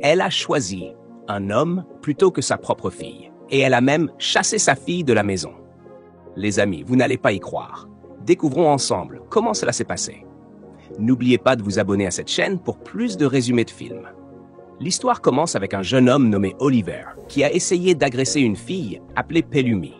Elle a choisi un homme plutôt que sa propre fille, et elle a même chassé sa fille de la maison. Les amis, vous n'allez pas y croire. Découvrons ensemble comment cela s'est passé. N'oubliez pas de vous abonner à cette chaîne pour plus de résumés de films. L'histoire commence avec un jeune homme nommé Oliver qui a essayé d'agresser une fille appelée Pelumi.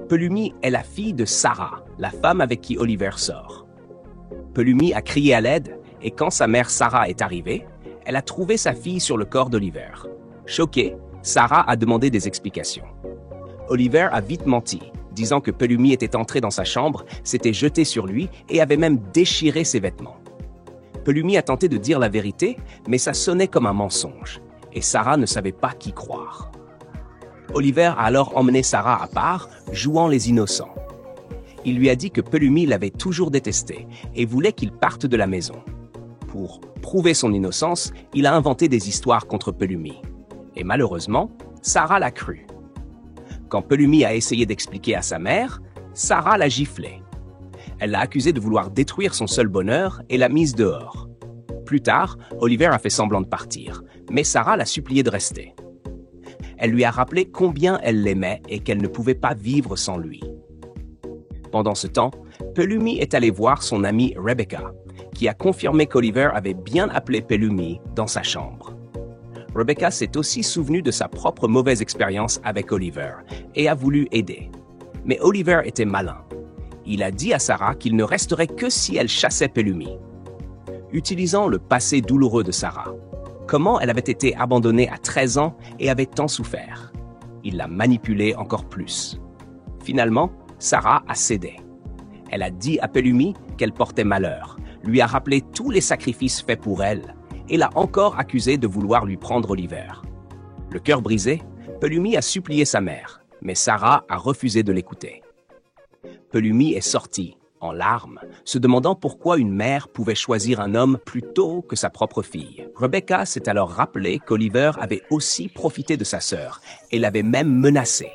Pelumi est la fille de Sarah, la femme avec qui Oliver sort. Pelumi a crié à l'aide et quand sa mère Sarah est arrivée, elle a trouvé sa fille sur le corps d'Oliver. Choquée, Sarah a demandé des explications. Oliver a vite menti, disant que Pelumi était entrée dans sa chambre, s'était jetée sur lui et avait même déchiré ses vêtements. Pelumi a tenté de dire la vérité, mais ça sonnait comme un mensonge, et Sarah ne savait pas qui croire. Oliver a alors emmené Sarah à part, jouant les innocents. Il lui a dit que Pelumi l'avait toujours détesté et voulait qu'il parte de la maison. Pour prouver son innocence, il a inventé des histoires contre Pelumi. Et malheureusement, Sarah l'a cru. Quand Pelumi a essayé d'expliquer à sa mère, Sarah l'a giflé. Elle l'a accusé de vouloir détruire son seul bonheur et l'a mise dehors. Plus tard, Oliver a fait semblant de partir, mais Sarah l'a supplié de rester. Elle lui a rappelé combien elle l'aimait et qu'elle ne pouvait pas vivre sans lui. Pendant ce temps, Pelumi est allé voir son amie Rebecca, qui a confirmé qu'Oliver avait bien appelé Pelumi dans sa chambre. Rebecca s'est aussi souvenue de sa propre mauvaise expérience avec Oliver et a voulu aider. Mais Oliver était malin. Il a dit à Sarah qu'il ne resterait que si elle chassait Pelumi. Utilisant le passé douloureux de Sarah, comment elle avait été abandonnée à 13 ans et avait tant souffert, il l'a manipulée encore plus. Finalement, Sarah a cédé. Elle a dit à Pelumi qu'elle portait malheur, lui a rappelé tous les sacrifices faits pour elle et l'a encore accusée de vouloir lui prendre Oliver. Le cœur brisé, Pelumi a supplié sa mère, mais Sarah a refusé de l'écouter. Pelumi est sortie, en larmes, se demandant pourquoi une mère pouvait choisir un homme plutôt que sa propre fille. Rebecca s'est alors rappelé qu'Oliver avait aussi profité de sa sœur et l'avait même menacée.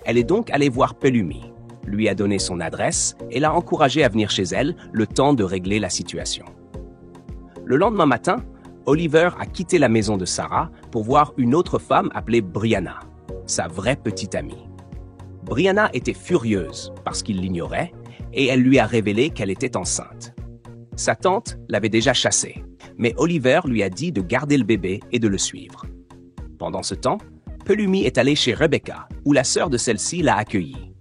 Elle est donc allée voir Pelumi, lui a donné son adresse et l'a encouragé à venir chez elle le temps de régler la situation. Le lendemain matin, Oliver a quitté la maison de Sarah pour voir une autre femme appelée Brianna, sa vraie petite amie. Brianna était furieuse parce qu'il l'ignorait et elle lui a révélé qu'elle était enceinte. Sa tante l'avait déjà chassée, mais Oliver lui a dit de garder le bébé et de le suivre. Pendant ce temps, Pelumi est allée chez Rebecca, où la sœur de celle-ci l'a accueillie.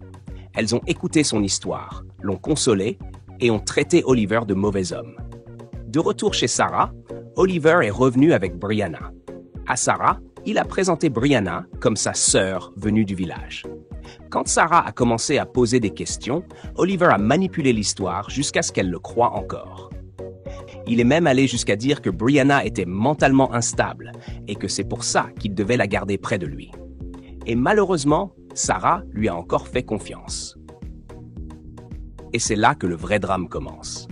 Elles ont écouté son histoire, l'ont consolé et ont traité Oliver de mauvais homme. De retour chez Sarah, Oliver est revenu avec Brianna. À Sarah, il a présenté Brianna comme sa sœur venue du village. Quand Sarah a commencé à poser des questions, Oliver a manipulé l'histoire jusqu'à ce qu'elle le croie encore. Il est même allé jusqu'à dire que Brianna était mentalement instable et que c'est pour ça qu'il devait la garder près de lui. Et malheureusement, Sarah lui a encore fait confiance. Et c'est là que le vrai drame commence.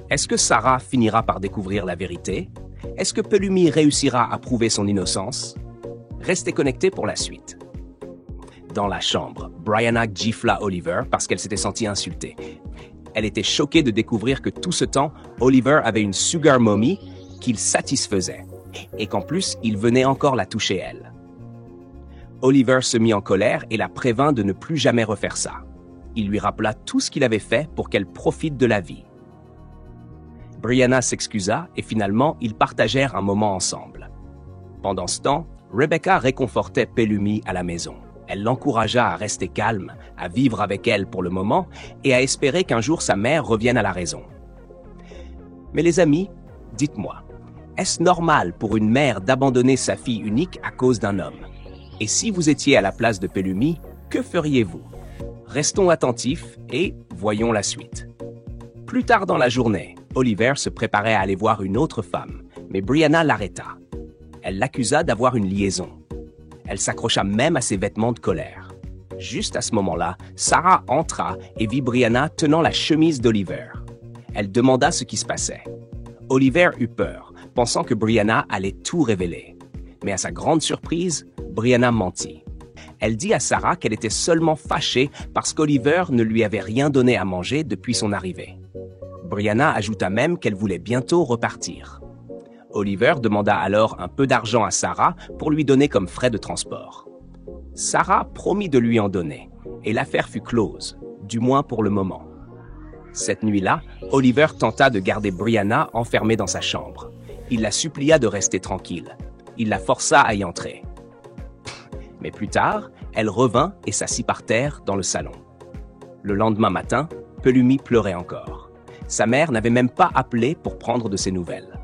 Est-ce que Sarah finira par découvrir la vérité? Est-ce que Pelumi réussira à prouver son innocence? Restez connectés pour la suite. Dans la chambre, Brianna gifla Oliver parce qu'elle s'était sentie insultée. Elle était choquée de découvrir que tout ce temps, Oliver avait une sugar mommy qu'il satisfaisait et qu'en plus, il venait encore la toucher elle. Oliver se mit en colère et la prévint de ne plus jamais refaire ça. Il lui rappela tout ce qu'il avait fait pour qu'elle profite de la vie. Brianna s'excusa et finalement, ils partagèrent un moment ensemble. Pendant ce temps, Rebecca réconfortait Pelumi à la maison. Elle l'encouragea à rester calme, à vivre avec elle pour le moment et à espérer qu'un jour sa mère revienne à la raison. Mais les amis, dites-moi, est-ce normal pour une mère d'abandonner sa fille unique à cause d'un homme? Et si vous étiez à la place de Pelumi, que feriez-vous? Restons attentifs et voyons la suite. Plus tard dans la journée, Oliver se préparait à aller voir une autre femme, mais Brianna l'arrêta. Elle l'accusa d'avoir une liaison. Elle s'accrocha même à ses vêtements de colère. Juste à ce moment-là, Sarah entra et vit Brianna tenant la chemise d'Oliver. Elle demanda ce qui se passait. Oliver eut peur, pensant que Brianna allait tout révéler. Mais à sa grande surprise, Brianna mentit. Elle dit à Sarah qu'elle était seulement fâchée parce qu'Oliver ne lui avait rien donné à manger depuis son arrivée. Brianna ajouta même qu'elle voulait bientôt repartir. Oliver demanda alors un peu d'argent à Sarah pour lui donner comme frais de transport. Sarah promit de lui en donner, et l'affaire fut close, du moins pour le moment. Cette nuit-là, Oliver tenta de garder Brianna enfermée dans sa chambre. Il la supplia de rester tranquille. Il la força à y entrer. Mais plus tard, elle revint et s'assit par terre dans le salon. Le lendemain matin, Pelumi pleurait encore. Sa mère n'avait même pas appelé pour prendre de ses nouvelles.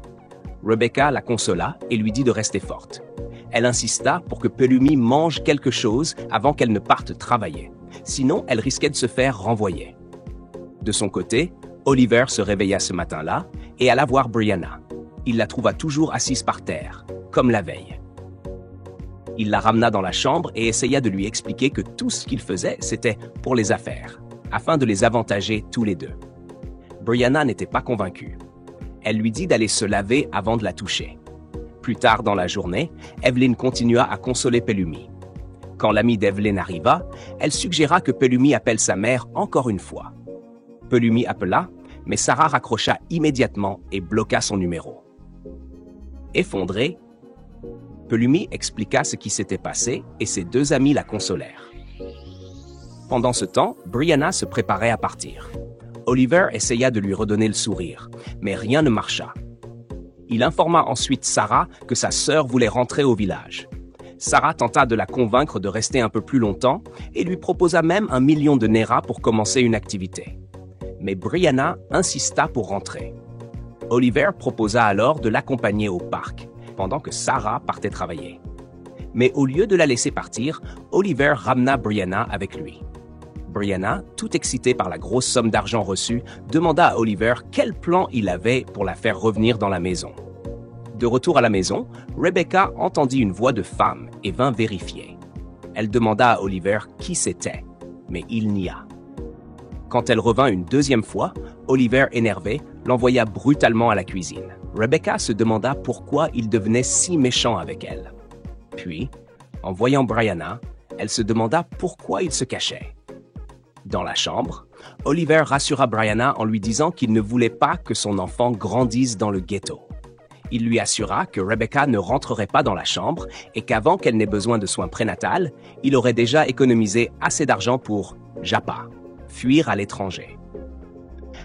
Rebecca la consola et lui dit de rester forte. Elle insista pour que Pelumi mange quelque chose avant qu'elle ne parte travailler. Sinon, elle risquait de se faire renvoyer. De son côté, Oliver se réveilla ce matin-là et alla voir Brianna. Il la trouva toujours assise par terre, comme la veille. Il la ramena dans la chambre et essaya de lui expliquer que tout ce qu'il faisait, c'était pour les affaires, afin de les avantager tous les deux. Brianna n'était pas convaincue. Elle lui dit d'aller se laver avant de la toucher. Plus tard dans la journée, Evelyn continua à consoler Pelumi. Quand l'amie d'Evelyn arriva, elle suggéra que Pelumi appelle sa mère encore une fois. Pelumi appela, mais Sarah raccrocha immédiatement et bloqua son numéro. Effondrée, Pelumi expliqua ce qui s'était passé et ses deux amis la consolèrent. Pendant ce temps, Brianna se préparait à partir. Oliver essaya de lui redonner le sourire, mais rien ne marcha. Il informa ensuite Sarah que sa sœur voulait rentrer au village. Sarah tenta de la convaincre de rester un peu plus longtemps et lui proposa même 1 million de Nera pour commencer une activité. Mais Brianna insista pour rentrer. Oliver proposa alors de l'accompagner au parc, pendant que Sarah partait travailler. Mais au lieu de la laisser partir, Oliver ramena Brianna avec lui. Brianna, tout excitée par la grosse somme d'argent reçue, demanda à Oliver quel plan il avait pour la faire revenir dans la maison. De retour à la maison, Rebecca entendit une voix de femme et vint vérifier. Elle demanda à Oliver qui c'était, mais il nia. Quand elle revint une deuxième fois, Oliver, énervé, l'envoya brutalement à la cuisine. Rebecca se demanda pourquoi il devenait si méchant avec elle. Puis, en voyant Brianna, elle se demanda pourquoi il se cachait. Dans la chambre, Oliver rassura Brianna en lui disant qu'il ne voulait pas que son enfant grandisse dans le ghetto. Il lui assura que Rebecca ne rentrerait pas dans la chambre et qu'avant qu'elle n'ait besoin de soins prénatals, il aurait déjà économisé assez d'argent pour Japa, fuir à l'étranger.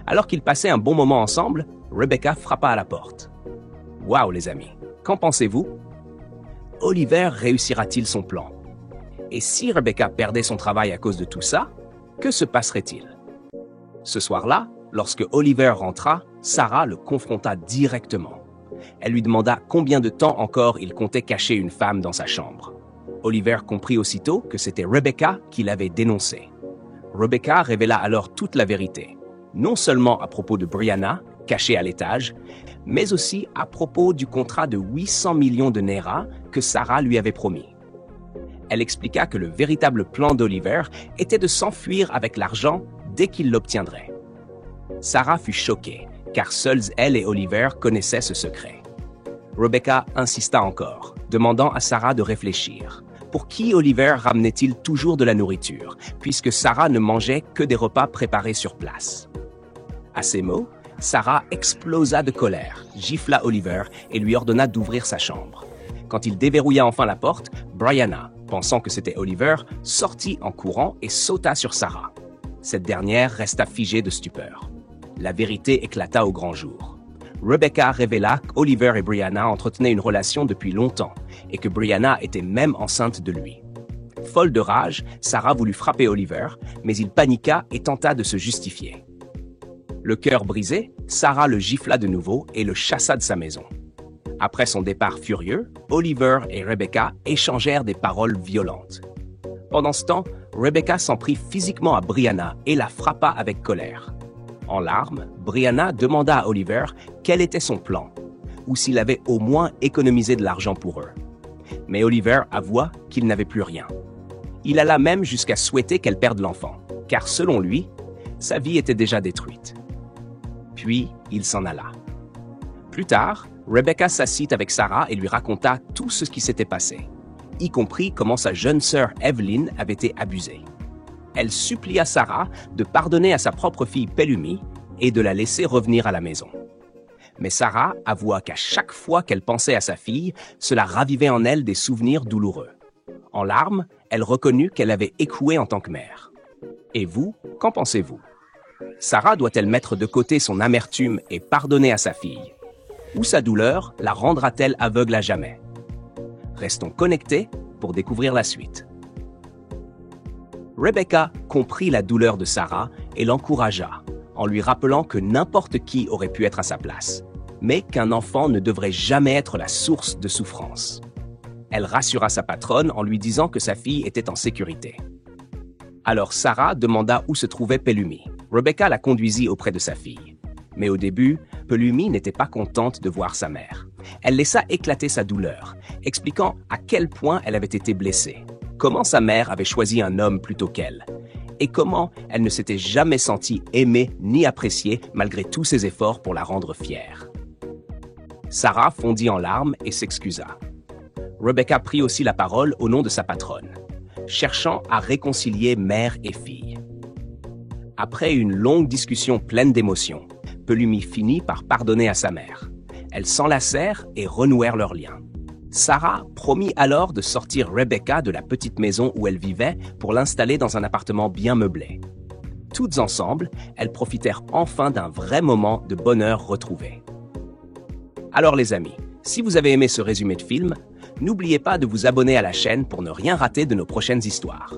Alors qu'ils passaient un bon moment ensemble, Rebecca frappa à la porte. « Waouh les amis, qu'en pensez-vous? Oliver réussira-t-il son plan? Et si Rebecca perdait son travail à cause de tout ça, que se passerait-il? » Ce soir-là, lorsque Oliver rentra, Sarah le confronta directement. Elle lui demanda combien de temps encore il comptait cacher une femme dans sa chambre. Oliver comprit aussitôt que c'était Rebecca qui l'avait dénoncé. Rebecca révéla alors toute la vérité, non seulement à propos de Brianna, cachée à l'étage, mais aussi à propos du contrat de 800 millions de Nera que Sarah lui avait promis. Elle expliqua que le véritable plan d'Oliver était de s'enfuir avec l'argent dès qu'il l'obtiendrait. Sarah fut choquée, car seuls elle et Oliver connaissaient ce secret. Rebecca insista encore, demandant à Sarah de réfléchir. Pour qui Oliver ramenait-il toujours de la nourriture, puisque Sarah ne mangeait que des repas préparés sur place? À ces mots, Sarah explosa de colère, gifla Oliver et lui ordonna d'ouvrir sa chambre. Quand il déverrouilla enfin la porte, Brianna, pensant que c'était Oliver, sortit en courant et sauta sur Sarah. Cette dernière resta figée de stupeur. La vérité éclata au grand jour. Rebecca révéla qu'Oliver et Brianna entretenaient une relation depuis longtemps et que Brianna était même enceinte de lui. Folle de rage, Sarah voulut frapper Oliver, mais il paniqua et tenta de se justifier. Le cœur brisé, Sarah le gifla de nouveau et le chassa de sa maison. Après son départ furieux, Oliver et Rebecca échangèrent des paroles violentes. Pendant ce temps, Rebecca s'en prit physiquement à Brianna et la frappa avec colère. En larmes, Brianna demanda à Oliver quel était son plan, ou s'il avait au moins économisé de l'argent pour eux. Mais Oliver avoua qu'il n'avait plus rien. Il alla même jusqu'à souhaiter qu'elle perde l'enfant, car selon lui, sa vie était déjà détruite. Puis, il s'en alla. Plus tard, Rebecca s'assit avec Sarah et lui raconta tout ce qui s'était passé, y compris comment sa jeune sœur Evelyn avait été abusée. Elle supplia Sarah de pardonner à sa propre fille Pelumi et de la laisser revenir à la maison. Mais Sarah avoua qu'à chaque fois qu'elle pensait à sa fille, cela ravivait en elle des souvenirs douloureux. En larmes, elle reconnut qu'elle avait échoué en tant que mère. Et vous, qu'en pensez-vous? Sarah doit-elle mettre de côté son amertume et pardonner à sa fille? Ou sa douleur la rendra-t-elle aveugle à jamais? Restons connectés pour découvrir la suite. Rebecca comprit la douleur de Sarah et l'encouragea, en lui rappelant que n'importe qui aurait pu être à sa place, mais qu'un enfant ne devrait jamais être la source de souffrance. Elle rassura sa patronne en lui disant que sa fille était en sécurité. Alors Sarah demanda où se trouvait Pelumi. Rebecca la conduisit auprès de sa fille. Mais au début, Pelumi n'était pas contente de voir sa mère. Elle laissa éclater sa douleur, expliquant à quel point elle avait été blessée, comment sa mère avait choisi un homme plutôt qu'elle, et comment elle ne s'était jamais sentie aimée ni appréciée malgré tous ses efforts pour la rendre fière. Sarah fondit en larmes et s'excusa. Rebecca prit aussi la parole au nom de sa patronne, cherchant à réconcilier mère et fille. Après une longue discussion pleine d'émotions, Pelumi finit par pardonner à sa mère. Elles s'enlacèrent et renouèrent leur lien. Sarah promit alors de sortir Rebecca de la petite maison où elle vivait pour l'installer dans un appartement bien meublé. Toutes ensemble, elles profitèrent enfin d'un vrai moment de bonheur retrouvé. Alors les amis, si vous avez aimé ce résumé de film, n'oubliez pas de vous abonner à la chaîne pour ne rien rater de nos prochaines histoires.